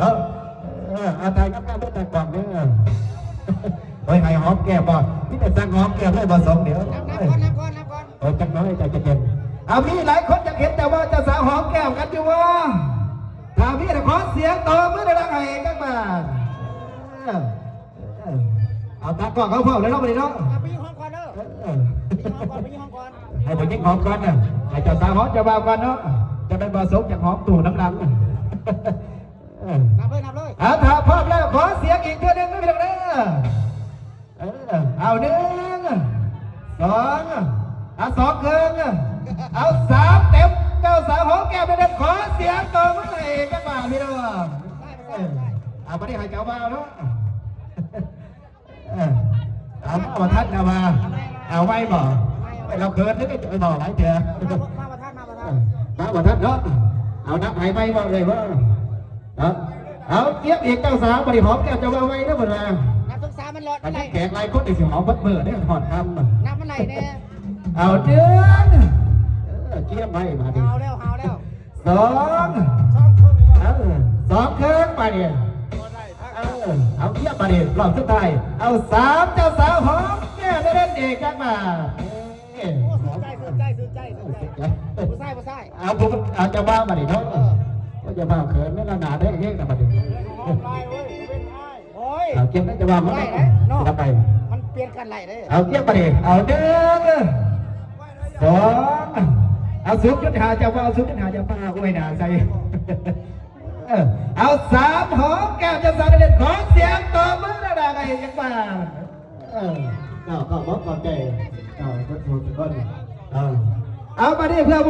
เนาะอาตายกับการเลือกกล่องเนี่ยโอ้ยให้หอมแก้มบ่นี่แต่สั่งหอมแก้มเลยบ่สองเดี๋ยวนับก่อนโอ้ยจังน้อยใจเย็นเอามีหลายคนอยากเห็นแต่ว่าจะสาวหอมแก้มกันอยู่ว่าถ้ามีแต่ขอเสียงต่อเมื่อได้รักให้กันมาเอาตากล้องเขาเฝ้าเลยเนาะไปเนาะไปยิงห้องก่อนเด้อไปยิงห้องก่อนให้ผมยิงหอมก่อนนะให้เจ้าสาวหอมจะบ่าวก่อนเนาะจะเป็นบ่าวสมจากหอมตู่น้ำลังนับเลยเอาถ้าพร้อมแล้วขอเสียงอีกเท่านึงไม่เป็นไรเอาหนึ่งสองเอาสองครึ่งเอาสามเต็มเจ้าสาวหอมแก้มเด็ดขอเสียงต่อเมื่อไหร่กันมาพี่น้องเอาไปที่ให้เจ้าบ่าวเนาะเอาประทัดเอามาเอาไว้บ่เราเกินนึกไอ้บ่อไหนเถอะมาประทัดเนาะเอานับให้ไว้บ่เลยว่าเอาเกี๊ยบอีกเจ้าสาวบริหอมแก้วจะว่าไว้นะบ่ล่ะนับทุกสามมันหลอดอันนี้แขกลายคนที่สิหอมเบิดเนี่ยถอดคำนับมันไหนเนี่ยเอาเดือนเกี๊ยบไว้มาดิเอาแล้วสองเครื่องไปเนี่ยเอาเกี๊ยบมาดิรอบสุดท้ายเอาสามเจ้าสาวหอมแก้วเล่นเอกกันมาผู้ชายเอาผมเอาเจ้าบ้ามาดิเนาะว่าจะบ้าเขินไม่ละหนาได้เงี้ยนะมาดิเอาเก็บได้จะบ้ามันจะไปมันเปลี่ยนกันไหลเลยเอาเก็บมาดิเอาหนึ่งสองเอาซุปจุดหาจะว่าเอาซุปจุดหาจะป้าอวยหนาใส่เอาสามหอมแก้วจะสาวเด่นขอเสียงต่อมือระดับไอ้ยังบ้าก็บอกก่อนใจก็ทุกคนเอามาดิเพื่อ